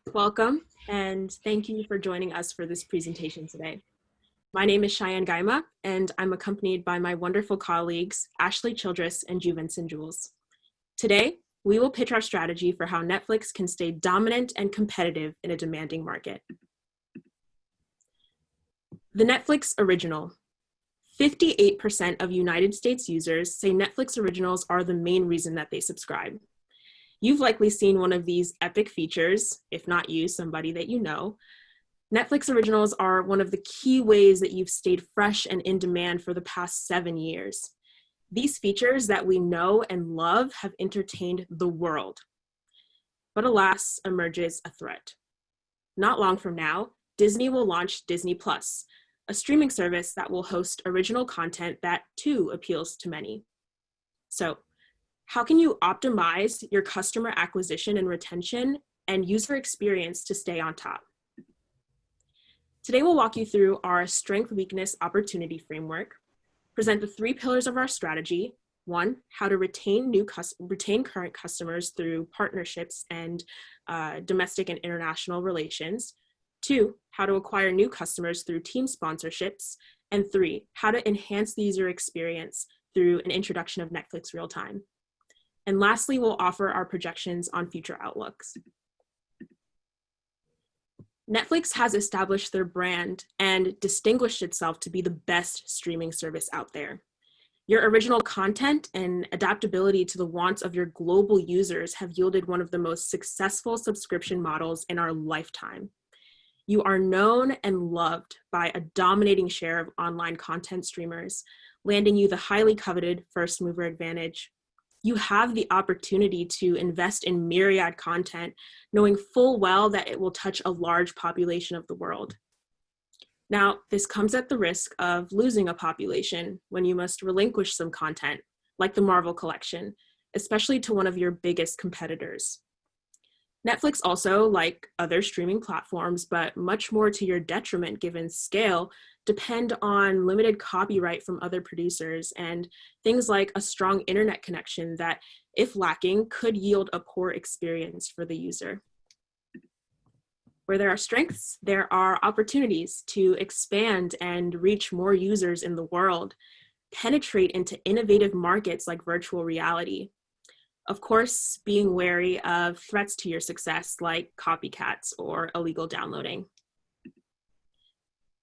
Welcome, and thank you for joining us for this presentation today. My name is Cheyenne Gaima, and I'm accompanied by my wonderful colleagues, Ashley Childress and Juvenson Jules. Today, we will pitch our strategy for how Netflix can stay dominant and competitive in a demanding market. The Netflix original. 58% of United States users say Netflix originals are the main reason that they subscribe. You've likely seen one of these epic features, if not you, somebody that you know. Netflix originals are one of the key ways that you've stayed fresh and in demand for the past 7 years. These features that we know and love have entertained the world. But alas, emerges a threat. Not long from now, Disney will launch Disney Plus, a streaming service that will host original content that too appeals to many. So, how can you optimize your customer acquisition and retention and user experience to stay on top? Today, we'll walk you through our strength, weakness, opportunity framework, present the 3 pillars of our strategy. 1, how to retain current customers through partnerships and domestic and international relations. 2, how to acquire new customers through team sponsorships. And 3, how to enhance the user experience through an introduction of Netflix RealTime. And lastly, we'll offer our projections on future outlooks. Netflix has established their brand and distinguished itself to be the best streaming service out there. Your original content and adaptability to the wants of your global users have yielded one of the most successful subscription models in our lifetime. You are known and loved by a dominating share of online content streamers, landing you the highly coveted first mover advantage. You have the opportunity to invest in myriad content, knowing full well that it will touch a large population of the world. Now, this comes at the risk of losing a population when you must relinquish some content, like the Marvel collection, especially to one of your biggest competitors. Netflix also, like other streaming platforms, but much more to your detriment given scale, depend on limited copyright from other producers and things like a strong internet connection that, if lacking, could yield a poor experience for the user. Where there are strengths, there are opportunities to expand and reach more users in the world, penetrate into innovative markets like virtual reality. Of course, being wary of threats to your success like copycats or illegal downloading.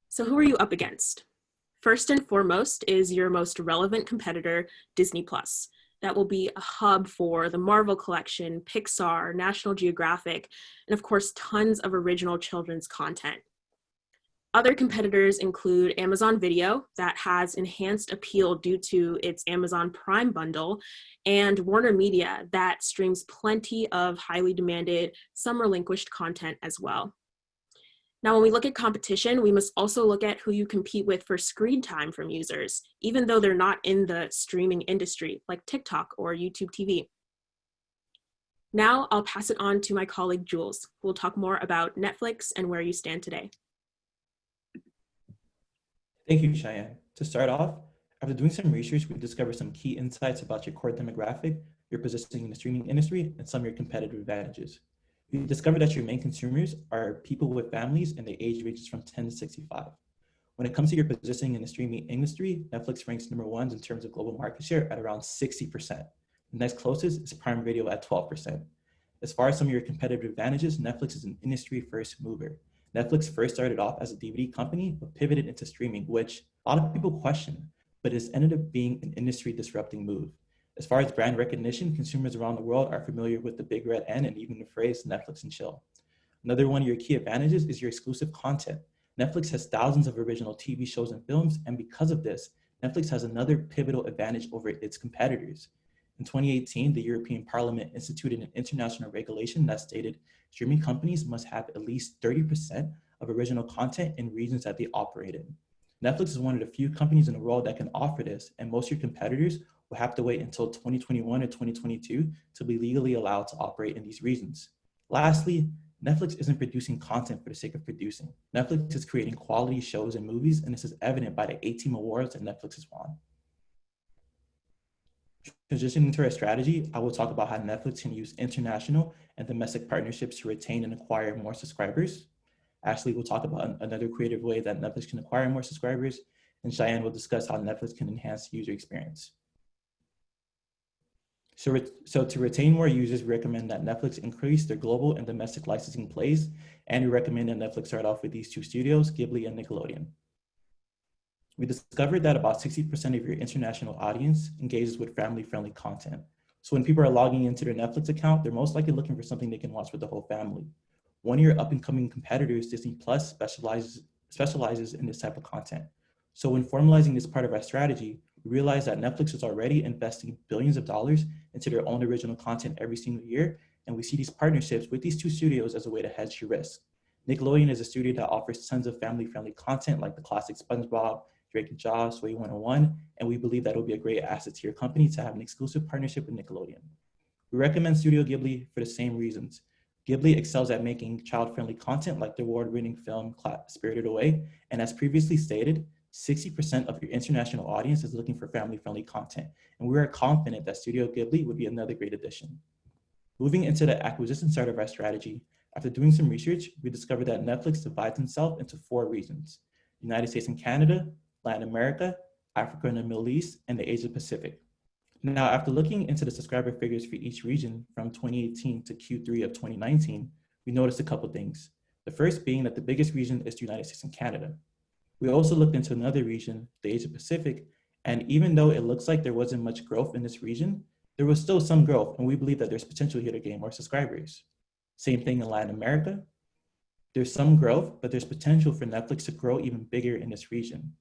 So who are you up against? First and foremost is your most relevant competitor, Disney Plus. That will be a hub for the Marvel collection, Pixar, National Geographic, and of course, tons of original children's content. Other competitors include Amazon Video, that has enhanced appeal due to its Amazon Prime bundle, and Warner Media, that streams plenty of highly demanded, some relinquished content as well. Now, when we look at competition, we must also look at who you compete with for screen time from users, even though they're not in the streaming industry, like TikTok or YouTube TV. Now, I'll pass it on to my colleague, Jules, who will talk more about Netflix and where you stand today. Thank you, Cheyenne. To start off, after doing some research, we discovered some key insights about your core demographic, your positioning in the streaming industry, and some of your competitive advantages. We discovered that your main consumers are people with families and the age ranges from 10 to 65. When it comes to your positioning in the streaming industry, Netflix ranks #1 in terms of global market share at around 60%. The next closest is Prime Video at 12%. As far as some of your competitive advantages, Netflix is an industry first mover. Netflix first started off as a DVD company, but pivoted into streaming, which a lot of people question, but it's ended up being an industry disrupting move. As far as brand recognition, consumers around the world are familiar with the big red N and even the phrase Netflix and chill. Another one of your key advantages is your exclusive content. Netflix has thousands of original TV shows and films, and because of this, Netflix has another pivotal advantage over its competitors. In 2018, the European Parliament instituted an international regulation that stated streaming companies must have at least 30% of original content in regions that they operate in. Netflix is one of the few companies in the world that can offer this, and most of your competitors will have to wait until 2021 or 2022 to be legally allowed to operate in these regions. Lastly, Netflix isn't producing content for the sake of producing. Netflix is creating quality shows and movies, and this is evident by the 18 awards that Netflix has won. Transitioning to our strategy, I will talk about how Netflix can use international and domestic partnerships to retain and acquire more subscribers. Ashley will talk about another creative way that Netflix can acquire more subscribers, and Cheyenne will discuss how Netflix can enhance user experience. So to retain more users, we recommend that Netflix increase their global and domestic licensing plays, and we recommend that Netflix start off with these two studios, Ghibli and Nickelodeon. We discovered that about 60% of your international audience engages with family-friendly content. So when people are logging into their Netflix account, they're most likely looking for something they can watch with the whole family. One of your up-and-coming competitors, Disney Plus, specializes in this type of content. So when formalizing this part of our strategy, we realized that Netflix is already investing billions of dollars into their own original content every single year, and we see these partnerships with these two studios as a way to hedge your risk. Nickelodeon is a studio that offers tons of family-friendly content like the classic SpongeBob, Drake and Josh, Sway 101, and we believe that will be a great asset to your company to have an exclusive partnership with Nickelodeon. We recommend Studio Ghibli for the same reasons. Ghibli excels at making child-friendly content like the award-winning film Spirited Away, and as previously stated, 60% of your international audience is looking for family-friendly content, and we are confident that Studio Ghibli would be another great addition. Moving into the acquisition side of our strategy, after doing some research, we discovered that Netflix divides itself into 4 regions: United States and Canada, Latin America, Africa and the Middle East, and the Asia Pacific. Now, after looking into the subscriber figures for each region from 2018 to Q3 of 2019, we noticed a couple things. The first being that the biggest region is the United States and Canada. We also looked into another region, the Asia Pacific, and even though it looks like there wasn't much growth in this region, there was still some growth, and we believe that there's potential here to gain more subscribers. Same thing in Latin America. There's some growth, but there's potential for Netflix to grow even bigger in this region.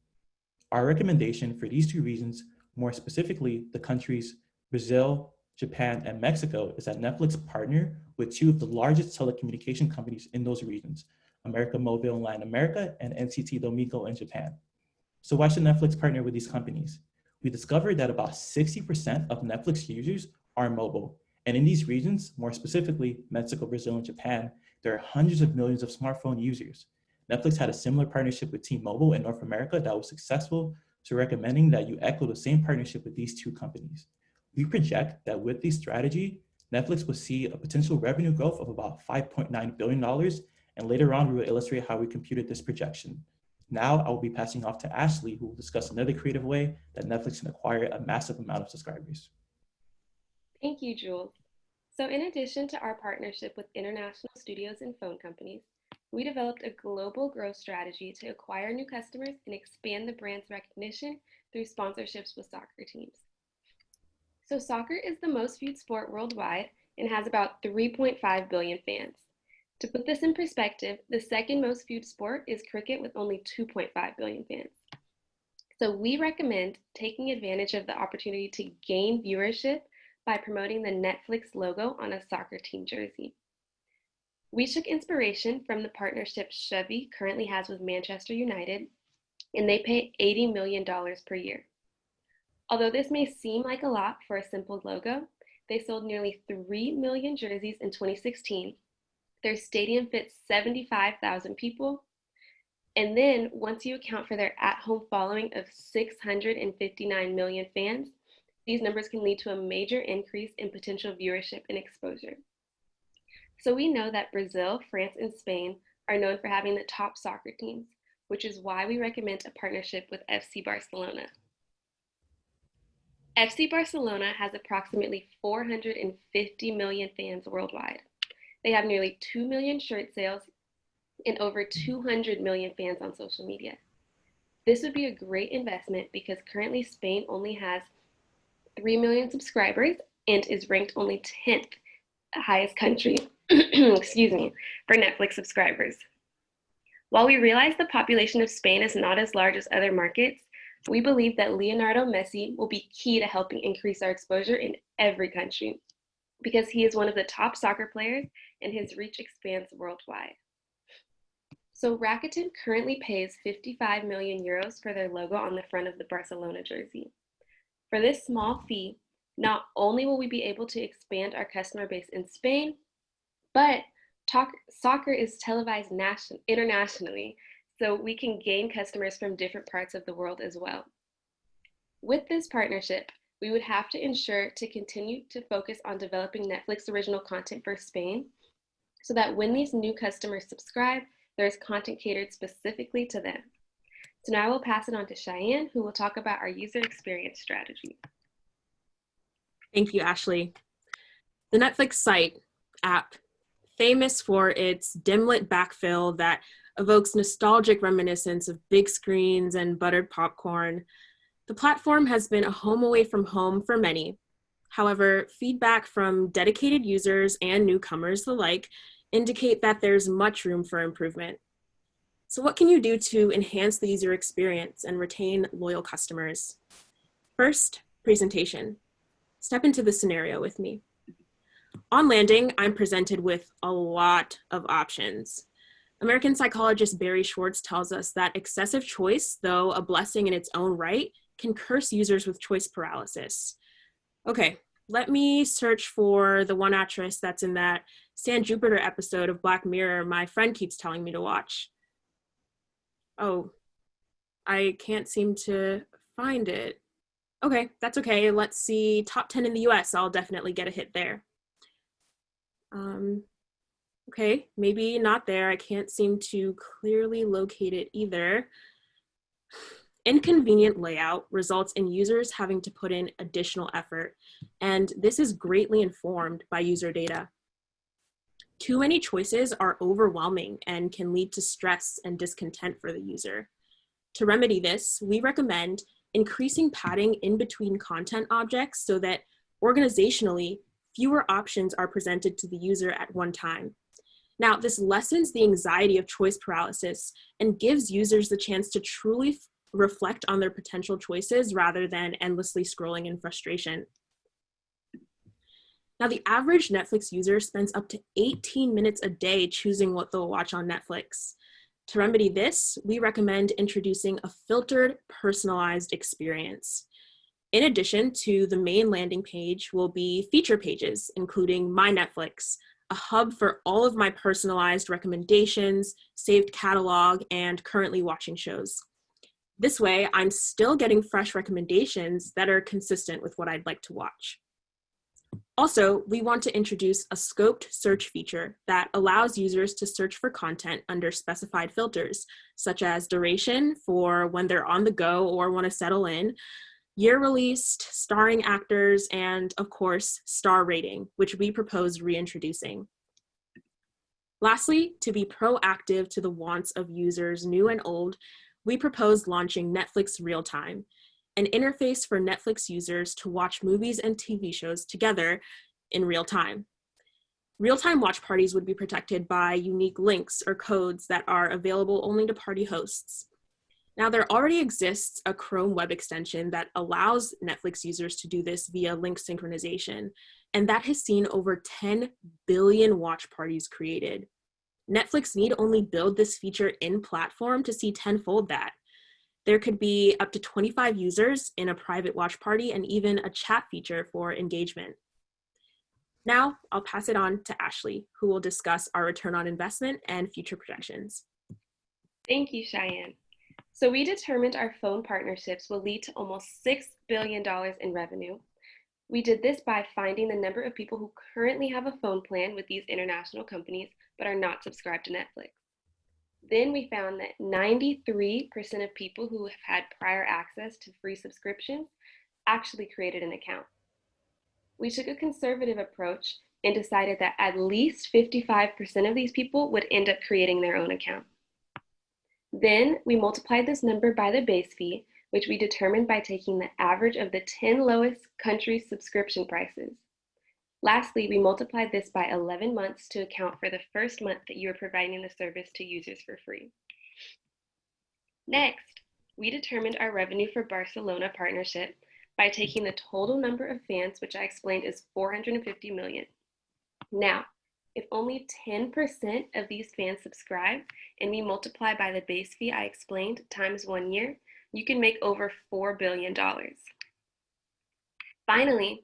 Our recommendation for these 2 regions, more specifically the countries Brazil, Japan, and Mexico, is that Netflix partner with 2 of the largest telecommunication companies in those regions, América Móvil in Latin America and NTT Domingo in Japan. So why should Netflix partner with these companies? We discovered that about 60% of Netflix users are mobile. And in these regions, more specifically Mexico, Brazil, and Japan, there are hundreds of millions of smartphone users. Netflix had a similar partnership with T-Mobile in North America that was successful, so recommending that you echo the same partnership with these 2 companies. We project that with this strategy, Netflix will see a potential revenue growth of about $5.9 billion, and later on we will illustrate how we computed this projection. Now I will be passing off to Ashley, who will discuss another creative way that Netflix can acquire a massive amount of subscribers. Thank you, Jules. So in addition to our partnership with international studios and phone companies, we developed a global growth strategy to acquire new customers and expand the brand's recognition through sponsorships with soccer teams. So soccer is the most viewed sport worldwide and has about 3.5 billion fans. To put this in perspective, the second most viewed sport is cricket with only 2.5 billion fans. So we recommend taking advantage of the opportunity to gain viewership by promoting the Netflix logo on a soccer team jersey. We took inspiration from the partnership Chevy currently has with Manchester United, and they pay $80 million per year. Although this may seem like a lot for a simple logo, they sold nearly 3 million jerseys in 2016. Their stadium fits 75,000 people. And then once you account for their at-home following of 659 million fans, these numbers can lead to a major increase in potential viewership and exposure. So we know that Brazil, France, and Spain are known for having the top soccer teams, which is why we recommend a partnership with FC Barcelona. FC Barcelona has approximately 450 million fans worldwide. They have nearly 2 million shirt sales and over 200 million fans on social media. This would be a great investment because currently Spain only has 3 million subscribers and is ranked only 10th highest country, excuse me, for Netflix subscribers. While we realize the population of Spain is not as large as other markets, we believe that Leonardo Messi will be key to helping increase our exposure in every country because he is one of the top soccer players and his reach expands worldwide. So Rakuten currently pays 55 million euros for their logo on the front of the Barcelona jersey. For this small fee, not only will we be able to expand our customer base in Spain, but soccer is televised internationally, so we can gain customers from different parts of the world as well. With this partnership, we would have to ensure to continue to focus on developing Netflix original content for Spain so that when these new customers subscribe, there is content catered specifically to them. So now I will pass it on to Cheyenne, who will talk about our user experience strategy. Thank you, Ashley. The Netflix site app, famous for its dim-lit backfill that evokes nostalgic reminiscence of big screens and buttered popcorn, the platform has been a home away from home for many. However, feedback from dedicated users and newcomers alike indicate that there's much room for improvement. So what can you do to enhance the user experience and retain loyal customers? First, presentation. Step into the scenario with me. On landing, I'm presented with a lot of options. American psychologist Barry Schwartz tells us that excessive choice, though a blessing in its own right, can curse users with choice paralysis. Okay, let me search for the one actress that's in that San Jupiter episode of Black Mirror my friend keeps telling me to watch. Oh, I can't seem to find it. Okay, that's okay. Let's see, top 10 in the US. I'll definitely get a hit there. Okay, maybe not there. I can't seem to clearly locate it either. Inconvenient layout results in users having to put in additional effort, and this is greatly informed by user data. Too many choices are overwhelming and can lead to stress and discontent for the user. To remedy this, we recommend increasing padding in between content objects so that organizationally, fewer options are presented to the user at one time. Now, this lessens the anxiety of choice paralysis and gives users the chance to truly reflect on their potential choices rather than endlessly scrolling in frustration. Now, the average Netflix user spends up to 18 minutes a day choosing what they'll watch on Netflix. To remedy this, we recommend introducing a filtered, personalized experience. In addition to the main landing page will be feature pages, including My Netflix, a hub for all of my personalized recommendations, saved catalog, and currently watching shows. This way, I'm still getting fresh recommendations that are consistent with what I'd like to watch. Also, we want to introduce a scoped search feature that allows users to search for content under specified filters, such as duration for when they're on the go or want to settle in, year released, starring actors, and of course, star rating, which we propose reintroducing. Lastly, to be proactive to the wants of users new and old, we propose launching Netflix RealTime, an interface for Netflix users to watch movies and TV shows together in real time. Real-time watch parties would be protected by unique links or codes that are available only to party hosts. Now, there already exists a Chrome web extension that allows Netflix users to do this via link synchronization, and that has seen over 10 billion watch parties created. Netflix need only build this feature in platform to see tenfold that. There could be up to 25 users in a private watch party and even a chat feature for engagement. Now, I'll pass it on to Ashley, who will discuss our return on investment and future projections. Thank you, Cheyenne. So we determined our phone partnerships will lead to almost $6 billion in revenue. We did this by finding the number of people who currently have a phone plan with these international companies but are not subscribed to Netflix. Then we found that 93% of people who have had prior access to free subscriptions actually created an account. We took a conservative approach and decided that at least 55% of these people would end up creating their own account. Then we multiplied this number by the base fee, which we determined by taking the average of the 10 lowest countries' subscription prices. Lastly, we multiplied this by 11 months to account for the first month that you are providing the service to users for free. Next, we determined our revenue for Barcelona partnership by taking the total number of fans, which I explained is 450 million. Now, if only 10% of these fans subscribe and we multiply by the base fee I explained times 1 year, you can make over $4 billion. Finally,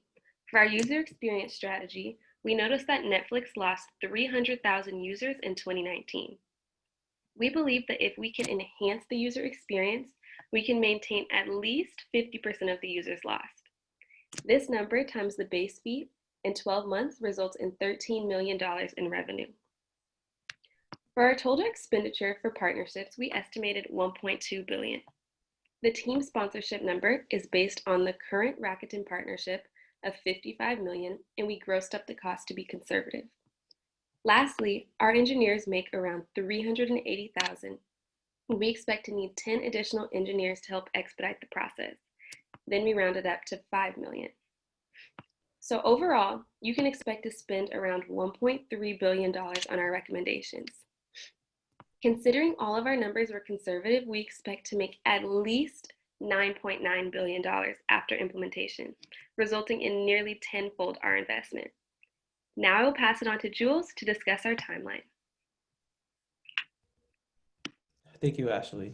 for our user experience strategy, we noticed that Netflix lost 300,000 users in 2019. We believe that if we can enhance the user experience, we can maintain at least 50% of the users lost. This number times the base fee in 12 months results in $13 million in revenue. For our total expenditure for partnerships, we estimated $1.2 billion. The team sponsorship number is based on the current Rakuten partnership of $55 million, and we grossed up the cost to be conservative. Lastly, our engineers make around $380,000. We expect to need 10 additional engineers to help expedite the process. Then we rounded up to $5 million. So overall, you can expect to spend around $1.3 billion on our recommendations. Considering all of our numbers were conservative, we expect to make at least $9.9 billion after implementation, resulting in nearly tenfold our investment. Now I will pass it on to Jules to discuss our timeline. Thank you, Ashley.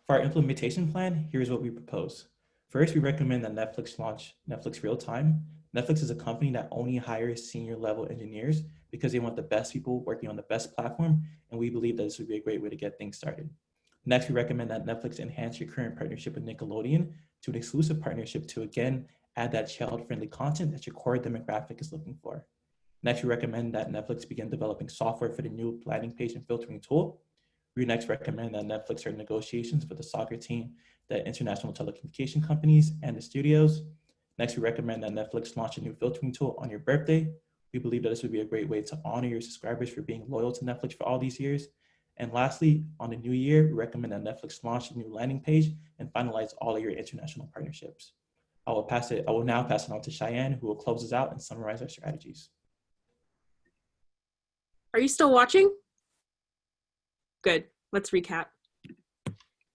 For our implementation plan, here's what we propose. First, we recommend that Netflix launch Netflix RealTime. Netflix is a company that only hires senior level engineers because they want the best people working on the best platform, and we believe that this would be a great way to get things started. Next, we recommend that Netflix enhance your current partnership with Nickelodeon to an exclusive partnership to, again, add that child-friendly content that your core demographic is looking for. Next, we recommend that Netflix begin developing software for the new landing page and filtering tool. We next recommend that Netflix start negotiations with the soccer team, the international telecommunication companies, and the studios. Next, we recommend that Netflix launch a new filtering tool on your birthday. We believe that this would be a great way to honor your subscribers for being loyal to Netflix for all these years. And lastly, on the new year, we recommend that Netflix launch a new landing page and finalize all of your international partnerships. I will now pass it on to Cheyenne, who will close us out and summarize our strategies. Are you still watching? Good, let's recap.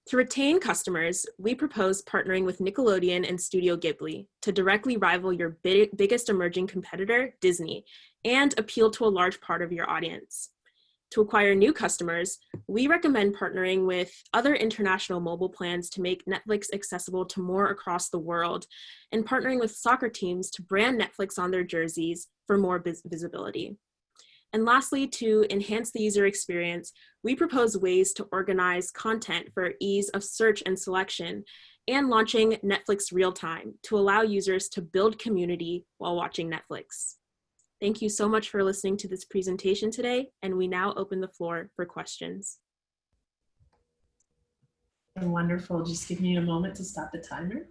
To retain customers, we propose partnering with Nickelodeon and Studio Ghibli to directly rival your biggest emerging competitor, Disney, and appeal to a large part of your audience. To acquire new customers, we recommend partnering with other international mobile plans to make Netflix accessible to more across the world, and partnering with soccer teams to brand Netflix on their jerseys for more visibility. And lastly, to enhance the user experience, we propose ways to organize content for ease of search and selection, and launching Netflix RealTime to allow users to build community while watching Netflix. Thank you so much for listening to this presentation today, and we now open the floor for questions. Wonderful. Just give me a moment to stop the timer.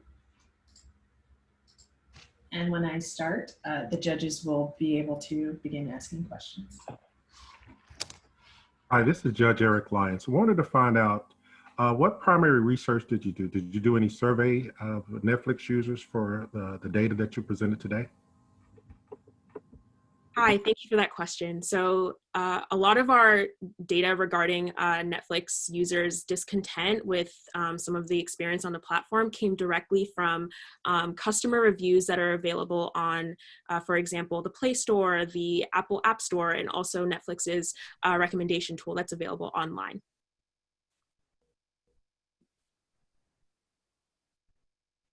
And when I start, the judges will be able to begin asking questions. Hi, this is Judge Eric Lyons. I wanted to find out what primary research did you do? Did you do any survey of Netflix users for the data that you presented today? Hi, thank you for that question. So a lot of our data regarding Netflix users' discontent with some of the experience on the platform came directly from customer reviews that are available on, for example, the Play Store, the Apple App Store, and also Netflix's recommendation tool that's available online.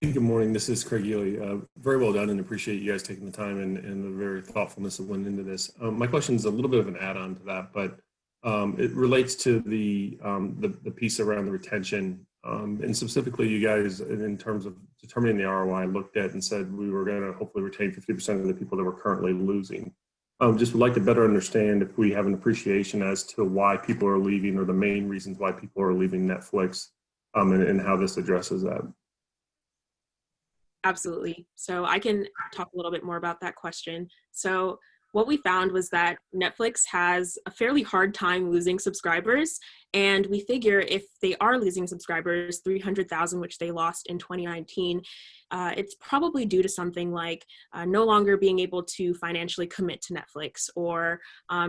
Good morning, this is Craig Ely. Very well done, and appreciate you guys taking the time and the very thoughtfulness that went into this. My question is a little bit of an add-on to that, but it relates to the piece around the retention. And specifically, you guys, in terms of determining the ROI, looked at and said we were going to hopefully retain 50% of the people that we're currently losing. Just would like to better understand if we have an appreciation as to why people are leaving, or the main reasons why people are leaving Netflix, and how this addresses that. Absolutely. So I can talk a little bit more about that question. So what we found was that Netflix has a fairly hard time losing subscribers. And we figure if they are losing subscribers, 300,000, which they lost in 2019, it's probably due to something like no longer being able to financially commit to Netflix, or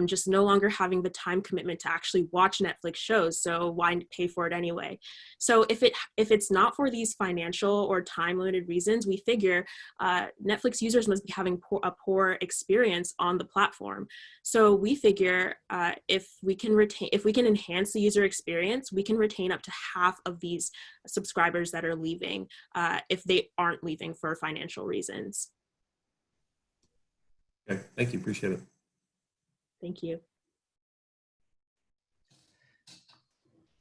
just no longer having the time commitment to actually watch Netflix shows. So why pay for it anyway? So if it's not for these financial or time limited reasons, we figure Netflix users must be having a poor experience on the platform. So we figure if we can enhance the user experience, we can retain up to half of these subscribers that are leaving if they aren't leaving for financial reasons. Okay, thank you, appreciate it. Thank you.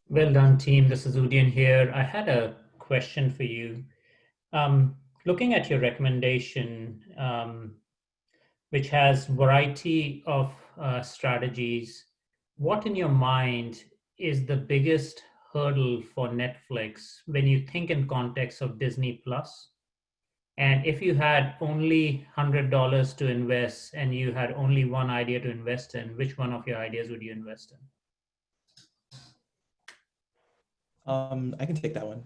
Well done, team. This is Udian here. I had a question for you. looking at your recommendation, which has variety of strategies, what in your mind is the biggest hurdle for Netflix when you think in context of Disney Plus? And if you had only $100 to invest and you had only one idea to invest in, which one of your ideas would you invest in? I can take that one.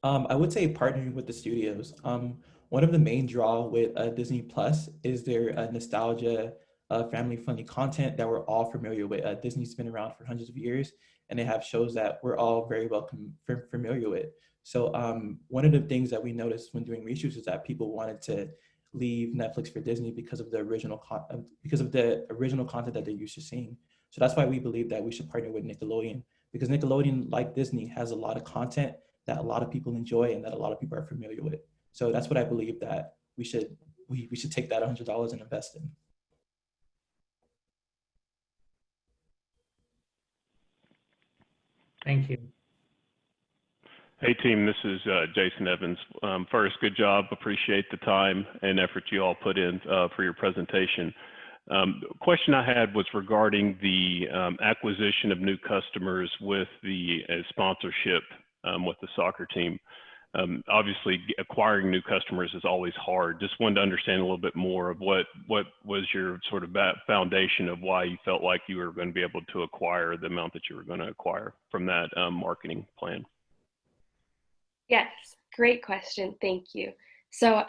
I would say partnering with the studios. One of the main draw with Disney Plus is their nostalgia, family-friendly content that we're all familiar with. Disney's been around for hundreds of years, and they have shows that we're all very well familiar with. So one of the things that we noticed when doing research is that people wanted to leave Netflix for Disney because of the original content that they're used to seeing. So that's why we believe that we should partner with Nickelodeon, because Nickelodeon, like Disney, has a lot of content that a lot of people enjoy and that a lot of people are familiar with. So that's what I believe that we should take that $100 and invest in. Thank you. Hey team, this is Jason Evans. First, good job. Appreciate the time and effort you all put in for your presentation. Question I had was regarding the acquisition of new customers with the sponsorship with the soccer team. Obviously, acquiring new customers is always hard. Just wanted to understand a little bit more of what was your sort of foundation of why you felt like you were going to be able to acquire the amount that you were going to acquire from that marketing plan. Yes, great question. Thank you. So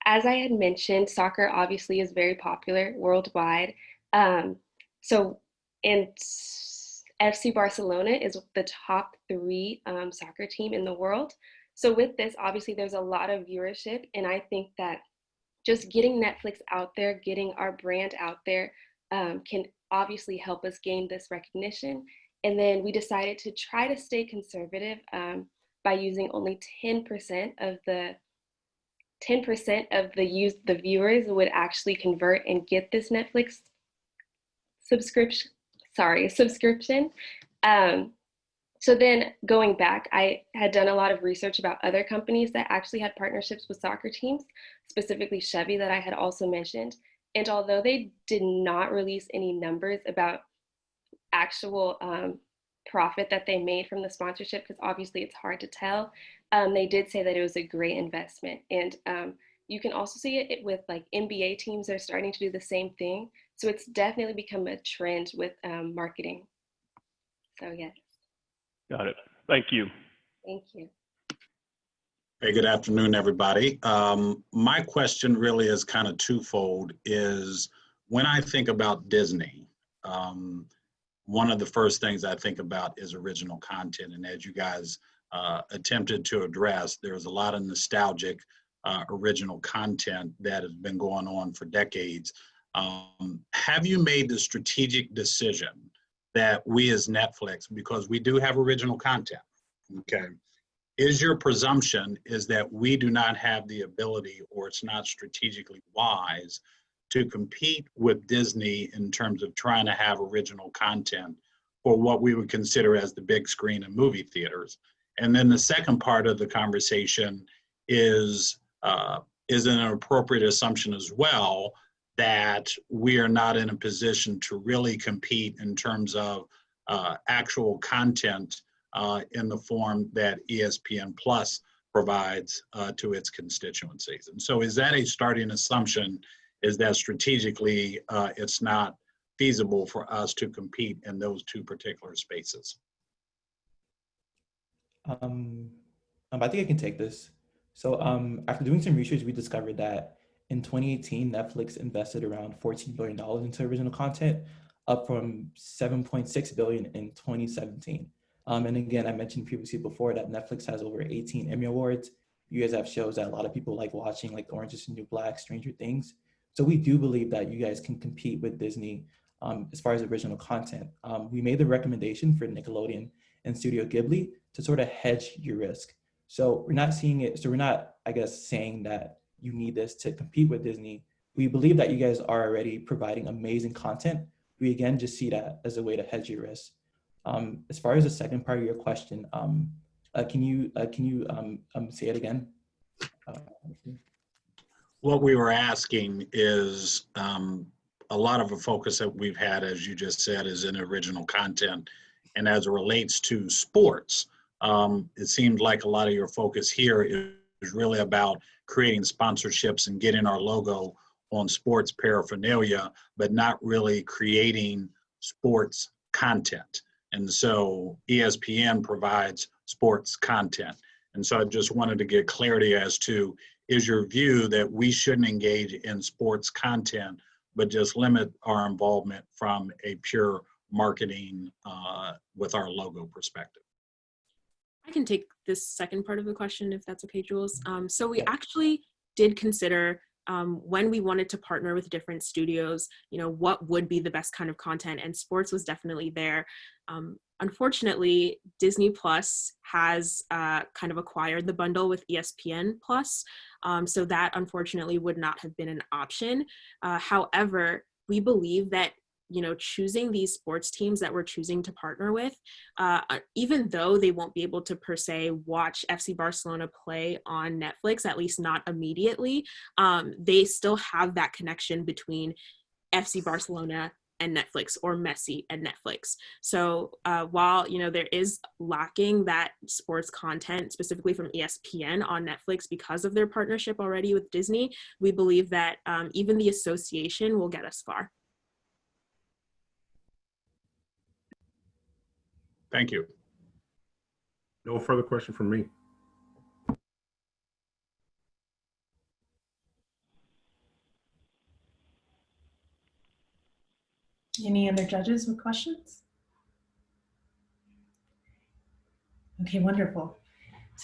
as I had mentioned, soccer obviously is very popular worldwide. So FC Barcelona is the top 3 soccer team in the world. So with this, obviously there's a lot of viewership, and I think that just getting Netflix out there, getting our brand out there can obviously help us gain this recognition. And then we decided to try to stay conservative by using only 10% of the viewers would actually convert and get this Netflix subscription. So then going back, I had done a lot of research about other companies that actually had partnerships with soccer teams, specifically Chevy that I had also mentioned. And although they did not release any numbers about actual profit that they made from the sponsorship, because obviously it's hard to tell, they did say that it was a great investment. And you can also see it with like NBA teams are starting to do the same thing. So it's definitely become a trend with marketing. So yes. Got it. Thank you. Thank you. Hey, good afternoon, everybody. My question really is kind of twofold. Is when I think about Disney, one of the first things I think about is original content. And as you guys attempted to address, there's a lot of nostalgic original content that has been going on for decades. Have you made the strategic decision that we as Netflix, because we do have original content, okay, is your presumption is that we do not have the ability, or it's not strategically wise to compete with Disney in terms of trying to have original content for what we would consider as the big screen and movie theaters? And then the second part of the conversation is an appropriate assumption as well that we are not in a position to really compete in terms of actual content in the form that ESPN Plus provides to its constituencies. And so is that a starting assumption, is that strategically it's not feasible for us to compete in those two particular spaces? I think I can take this. So after doing some research, we discovered that in 2018, Netflix invested around $14 billion into original content, up from $7.6 billion in 2017. And again, I mentioned previously before that Netflix has over 18 Emmy Awards. You guys have shows that a lot of people like watching, like Orange is the New Black, Stranger Things. So we do believe that you guys can compete with Disney as far as original content. We made the recommendation for Nickelodeon and Studio Ghibli to sort of hedge your risk. So we're not seeing it, so we're not, I guess, saying that you need this to compete with Disney. We believe that you guys are already providing amazing content. We again just see that as a way to hedge your risk. As far as the second part of your question, Can you say it again? What we were asking is a lot of the focus that we've had, as you just said, is in original content. And as it relates to sports, it seems like a lot of your focus here is really about creating sponsorships and getting our logo on sports paraphernalia, but not really creating sports content. And so ESPN provides sports content. And so I just wanted to get clarity as to, is your view that we shouldn't engage in sports content, but just limit our involvement from a pure marketing with our logo perspective? I can take this second part of the question if that's okay, Jules. So we actually did consider when we wanted to partner with different studios, what would be the best kind of content, and sports was definitely there. Unfortunately, Disney Plus has kind of acquired the bundle with ESPN Plus, so that unfortunately would not have been an option. However, we believe that choosing these sports teams that we're choosing to partner with, even though they won't be able to per se watch FC Barcelona play on Netflix, at least not immediately, they still have that connection between FC Barcelona and Netflix, or Messi and Netflix. So while there is lacking that sports content specifically from ESPN on Netflix because of their partnership already with Disney, we believe that even the association will get us far. Thank you. No further question from me. Any other judges with questions? Okay, wonderful.